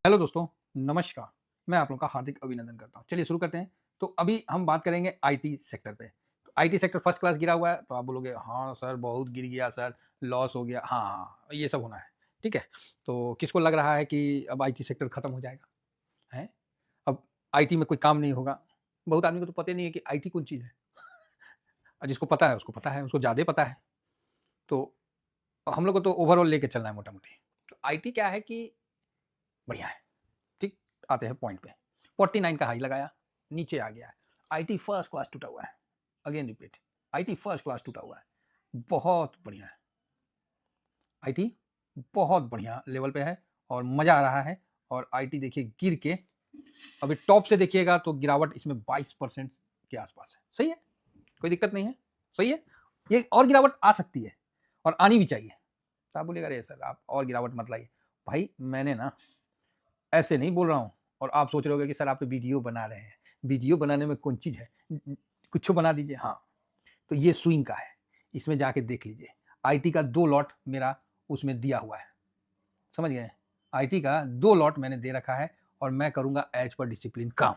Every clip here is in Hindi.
हेलो दोस्तों, नमस्कार। मैं आप लोगों का हार्दिक अभिनंदन करता हूँ। चलिए शुरू करते हैं। तो अभी हम बात करेंगे आईटी सेक्टर पे। तो आईटी सेक्टर फर्स्ट क्लास गिरा हुआ है, तो आप बोलोगे हाँ सर बहुत गिर गया सर, लॉस हो गया। हाँ, हाँ, ये सब होना है, ठीक है? तो किसको लग रहा है कि अब आईटी सेक्टर खत्म हो जाएगा? हैं? अब आईटी में कोई काम नहीं होगा। बहुत आदमी को तो पता ही नहीं है कि आईटी कौन चीज़ है। और जिसको पता है, उसको ज़्यादा पता है। तो हम लोग को तो ओवरऑल लेके चलना है मोटा-मोटी। तो आईटी क्या है कि बढ़िया है। ठीक, आते हैं पॉइंट पे। 49 का हाई लगाया, नीचे आ गया है। आईटी फर्स्ट क्लास टूटा हुआ है। Again repeat, IT first class टूटा हुआ है। बहुत बढ़िया है। आईटी बहुत बढ़िया लेवल पे है और मज़ा आ रहा है। और आईटी देखिए गिर के अभी टॉप से देखिएगा तो गिरावट इसमें 22% के आसपास है। सही है, कोई दिक्कत नहीं है, सही है। ये और गिरावट आ सकती है और आनी भी चाहिए। तो आप बोलिएगा अरे सर आप और गिरावट मत लाइए। भाई मैंने ना ऐसे नहीं बोल रहा हूँ। और आप सोच रहे होगे कि सर आप तो वीडियो बना रहे हैं, वीडियो बनाने में कौन चीज़ है, कुछ बना दीजिए। हाँ, तो ये स्विंग का है, इसमें जाके देख लीजिए। आईटी का 2 लॉट मेरा उसमें दिया हुआ है, समझ गए? आईटी का 2 लॉट मैंने दे रखा है और मैं करूँगा एज़ पर डिसिप्लिन काम।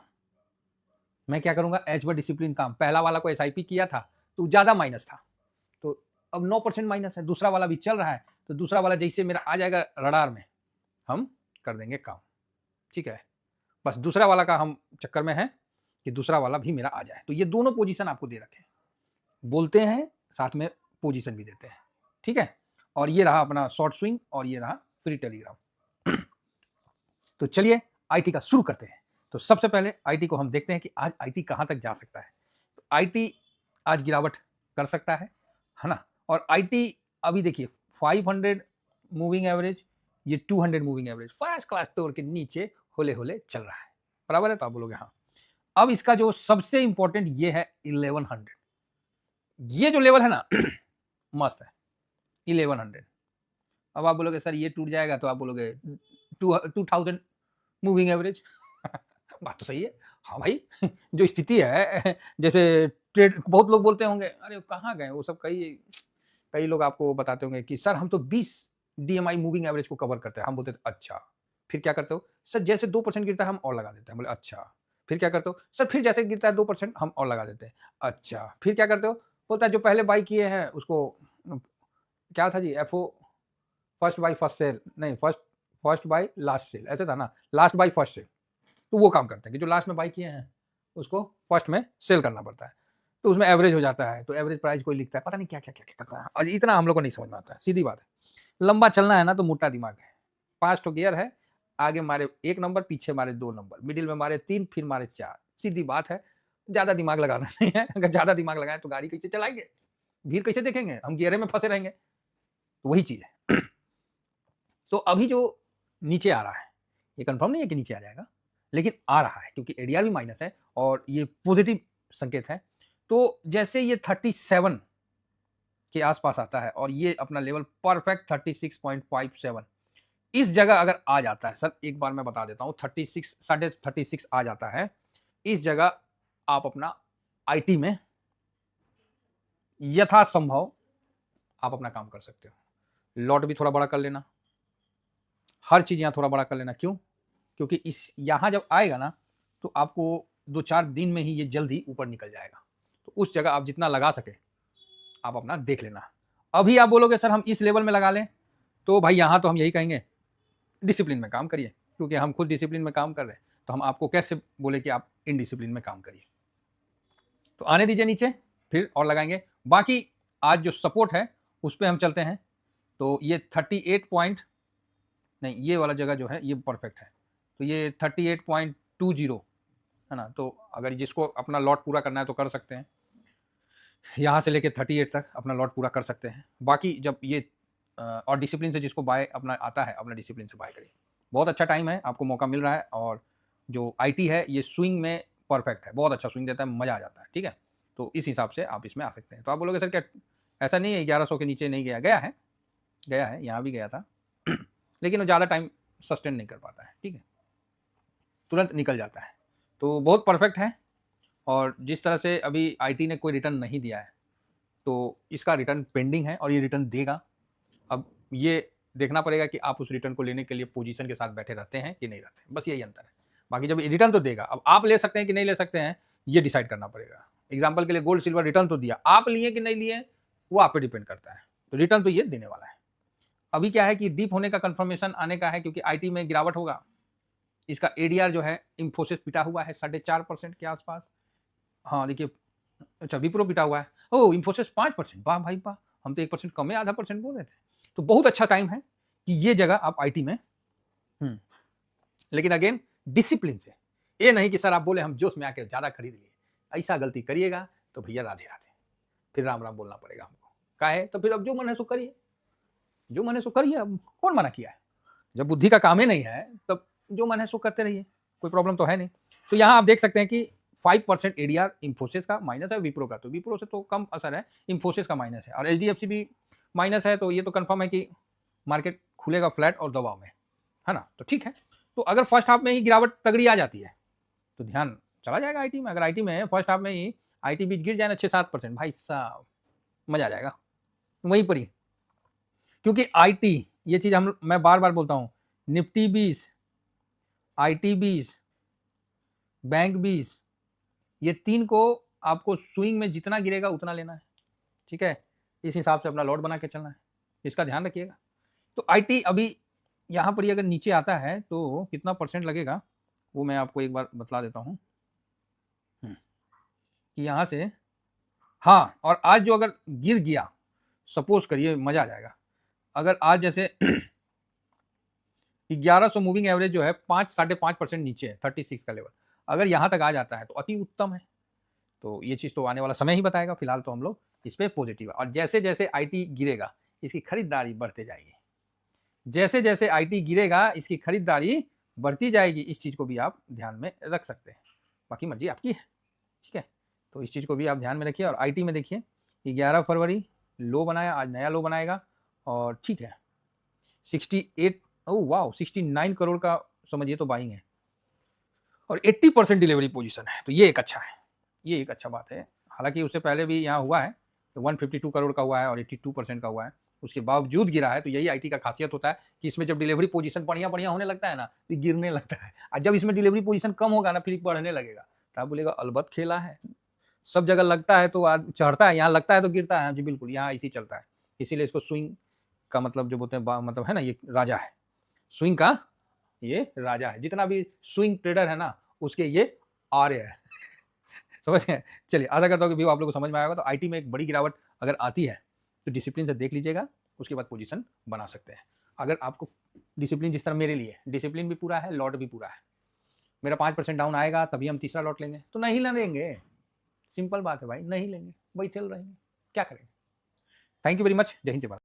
मैं क्या करूँगा एज़ पर डिसिप्लिन काम। पहला वाला को एसआईपी किया था, तो ज़्यादा माइनस था, तो अब 9% माइनस है। दूसरा वाला भी चल रहा है, तो दूसरा वाला जैसे मेरा आ जाएगा रडार में, हम कर देंगे काम, ठीक है? बस दूसरा वाला का हम चक्कर में हैं कि दूसरा वाला भी मेरा आ जाए। तो ये दोनों पोजीशन आपको दे रखे हैं, बोलते हैं साथ में पोजीशन भी देते हैं, ठीक है? और ये रहा अपना शॉर्ट स्विंग और ये रहा फ्री टेलीग्राम। तो चलिए आईटी का शुरू करते हैं। तो सबसे पहले आईटी को हम देखते हैं कि आज आईटी कहां तक जा सकता है। तो आईटी आज गिरावट कर सकता है ना? और आईटी अभी देखिए 500 मूविंग एवरेज, ये 200 मूविंग एवरेज फर्स्ट क्लास तोड़ के नीचे होले होले चल रहा है। बराबर है? तो आप बोलोगे हाँ। अब इसका जो सबसे इंपॉर्टेंट ये है 1100। ये जो लेवल है ना मस्त है 1100। अब आप बोलोगे सर ये टूट जाएगा, तो आप बोलोगे 2000 मूविंग एवरेज। बात तो सही है। हाँ भाई, जो स्थिति है जैसे ट्रेड, बहुत लोग बोलते होंगे अरे कहाँ गए वो सब। कई कई लोग आपको बताते होंगे कि सर हम तो 20 डीएमआई मूविंग एवरेज को कवर करते हैं। हम बोलते थे अच्छा, फिर क्या करते हो? सर जैसे 2% गिरता है हम और लगा देते हैं। बोले अच्छा, फिर क्या करते हो? सर फिर जैसे गिरता है 2% हम और लगा देते हैं। अच्छा, फिर क्या करते हो? बोलता है जो पहले बाई किए हैं उसको क्या था जी, FO first buy first sell नहीं, first first buy last sell ऐसे था ना, लास्ट बाय फर्स्ट सेल। तो वो काम करते हैं कि जो लास्ट में बाई किए हैं उसको फर्स्ट में सेल करना पड़ता है। तो उसमें एवरेज हो जाता है, तो एवरेज प्राइस कोई लिखता है, पता नहीं क्या क्या क्या क्या करता है। और इतना हम लोग को नहीं समझ में आता है। सीधी बात है, लंबा चलना है ना तो मोटा दिमाग है। 5 तो गियर है, आगे मारे 1 नंबर, पीछे मारे 2 नंबर, मिडिल में मारे 3, फिर मारे 4। सीधी बात है, ज़्यादा दिमाग लगाना नहीं है। अगर ज़्यादा दिमाग लगाएं तो गाड़ी कैसे चलाएंगे, भीड़ कैसे देखेंगे, हम गियरे में फंसे रहेंगे। तो वही चीज़ है। तो अभी जो नीचे आ रहा है, ये कंफर्म नहीं है कि नीचे आ जाएगा, लेकिन आ रहा है क्योंकि एडीआर भी माइनस है और ये पॉजिटिव संकेत है। तो जैसे ये 37 के आसपास आता है और ये अपना लेवल परफेक्ट 36.57, इस जगह अगर आ जाता है, सर एक बार मैं बता देता हूं, 36 साढ़े 36 आ जाता है इस जगह, आप अपना आईटी में यथासंभव आप अपना काम कर सकते हो। लॉट भी थोड़ा बड़ा कर लेना, हर चीज यहां थोड़ा बड़ा कर लेना। क्यों? क्योंकि इस यहां जब आएगा ना तो आपको 2-4 दिन में ही ये जल्द ही ऊपर निकल जाएगा। तो उस जगह आप जितना लगा सके आप अपना देख लेना। अभी आप बोलोगे सर हम इस लेवल में लगा लें, तो भाई यहां तो हम यही कहेंगे डिसिप्लिन में काम करिए, क्योंकि हम खुद डिसिप्लिन में काम कर रहे हैं। तो हम आपको कैसे बोले कि आप इनडिसिप्लिन में काम करिए? तो आने दीजिए नीचे, फिर और लगाएंगे। बाकी आज जो सपोर्ट है उस पर हम चलते हैं। तो ये 38 पॉइंट नहीं, ये वाला जगह जो है ये परफेक्ट है। तो ये 38.20 है ना। तो अगर जिसको अपना लॉट पूरा करना है तो कर सकते हैं, यहाँ से लेके 38 तक अपना लॉट पूरा कर सकते हैं। बाकी जब ये और डिसिप्लिन से जिसको बाय अपना आता है, अपना डिसिप्लिन से बाय करिए। बहुत अच्छा टाइम है, आपको मौका मिल रहा है। और जो आईटी है ये स्विंग में परफेक्ट है, बहुत अच्छा स्विंग देता है, मज़ा आ जाता है, ठीक है? तो इस हिसाब से आप इसमें आ सकते हैं। तो आप बोलोगे सर क्या ऐसा नहीं है 1100 के नीचे नहीं गया? गया है, यहाँ भी गया था। लेकिन वो ज़्यादा टाइम सस्टेन नहीं कर पाता है, ठीक है? तुरंत निकल जाता है। तो बहुत परफेक्ट है। और जिस तरह से अभी आईटी ने कोई रिटर्न नहीं दिया है, तो इसका रिटर्न पेंडिंग है और ये रिटर्न देगा। अब ये देखना पड़ेगा कि आप उस रिटर्न को लेने के लिए पोजीशन के साथ बैठे रहते हैं कि नहीं रहते हैं, बस यही अंतर है। बाकी जब रिटर्न तो देगा, अब आप ले सकते हैं कि नहीं ले सकते हैं, ये डिसाइड करना पड़ेगा। एग्जाम्पल के लिए गोल्ड सिल्वर रिटर्न तो दिया, आप लिए कि नहीं लिए वो आप पे डिपेंड करता है, तो रिटर्न तो ये देने वाला है। अभी क्या है कि डीप होने का कंफर्मेशन आने का है, क्योंकि आईटी में गिरावट होगा। इसका एडीआर जो है इंफोसिस पिटा हुआ है 4.5% के आसपास। हाँ देखिए, अच्छा विप्रो पिटा हुआ है, ओ इंफोसिस 5%, वाह भाई वाह, हम तो 1% कम है, आधा % बोल रहे थे। तो बहुत अच्छा टाइम है कि ये जगह आप आईटी में, लेकिन अगेन डिसिप्लिन से, ये नहीं कि सर आप बोले हम जोश में आके ज्यादा खरीद लिए, ऐसा गलती करिएगा तो भैया राधे राधे, फिर राम राम बोलना पड़ेगा हमको। का है तो फिर अब जो मन है सो करिए, जो मन है सो करिए, अब कौन मना किया है? जब बुद्धि का काम ही नहीं है तब जो मन है सो करते रहिए, कोई प्रॉब्लम तो है नहीं। तो यहाँ आप देख सकते हैं कि 5% एडीआर इंफोसिस का माइनस है, विप्रो का, तो विप्रो से तो कम असर है, इंफोसिस का माइनस है, और एचडीएफसी भी माइनस है। तो ये तो कंफर्म है कि मार्केट खुलेगा फ्लैट और दबाव में, है ना? तो ठीक है। तो अगर फर्स्ट हाफ में ही गिरावट तगड़ी आ जाती है तो ध्यान चला जाएगा आईटी में। अगर आईटी में फर्स्ट हाफ में ही आईटी बीच गिर जाए ना 6-7%, भाई साहब मजा आ जाएगा वहीं पर ही। क्योंकि आईटी ये चीज मैं बार बार बोलता हूं, निफ्टी 20, आईटी 20, बैंक 20, ये तीन को आपको स्विंग में जितना गिरेगा उतना लेना है, ठीक है? इस हिसाब से अपना लॉट बना के चलना है, इसका ध्यान रखिएगा। तो आईटी अभी यहाँ पर ही अगर नीचे आता है तो कितना % लगेगा वो मैं आपको एक बार बतला देता हूँ कि यहाँ से, हाँ, और आज जो अगर गिर गया, सपोज करिए, मजा आ जाएगा। अगर आज जैसे 1100 मूविंग एवरेज जो है 5-5.5% नीचे है, 36 का लेवल, अगर यहाँ तक आ जाता है तो अति उत्तम है। तो ये चीज़ तो आने वाला समय ही बताएगा, फिलहाल तो हम लोग इस पर पॉजिटिव है। और जैसे जैसे आईटी गिरेगा इसकी खरीदारी बढ़ते जाएगी, जैसे जैसे आईटी गिरेगा इसकी खरीदारी बढ़ती जाएगी, इस चीज़ को भी आप ध्यान में रख सकते हैं। बाकी मर्जी आपकी है, ठीक है? तो इस चीज़ को भी आप ध्यान में रखिए। और आईटी में देखिए 11 फरवरी लो बनाया, आज नया लो बनाएगा, और ठीक है 68, ओह वाह 69 करोड़ का समझिए तो बाइंग है, और 80% डिलीवरी पोजीशन है, तो ये एक अच्छा है, ये एक अच्छा बात है। हालांकि उससे पहले भी यहाँ हुआ है तो 152 करोड़ का हुआ है और 82% का हुआ है, उसके बावजूद गिरा है। तो यही आईटी का खासियत होता है कि इसमें जब डिलीवरी पोजीशन बढ़िया बढ़िया होने लगता है ना तो गिरने लगता है, और जब इसमें डिलीवरी पोजीशन कम होगा ना फिर बढ़ने लगेगा। तो आप बोलेगा अलबत्त खेला है, सब जगह लगता है तो चढ़ता है, यहाँ लगता है तो गिरता है। जी बिल्कुल, यहाँ इसी चलता है, इसीलिए इसको स्विंग का मतलब जो बोलते हैं मतलब है ना, ये राजा है, स्विंग का ये राजा है। जितना भी स्विंग ट्रेडर है ना उसके ये आर्य है समझ गए? चलिए, आशा करता हूँ कि व्यू आप लोगों को समझ में आया होगा। तो आईटी में एक बड़ी गिरावट अगर आती है तो डिसिप्लिन से देख लीजिएगा, उसके बाद पोजीशन बना सकते हैं। अगर आपको डिसिप्लिन जिस तरह मेरे लिए डिसिप्लिन भी पूरा है, लॉट भी पूरा है, मेरा 5% डाउन आएगा तभी हम तीसरा लॉट लेंगे, तो नहीं लेंगे, सिंपल बात है भाई, नहीं लेंगे, बैठे रहेंगे, क्या करेंगे। थैंक यू वेरी मच, जय हिंद जय भारत।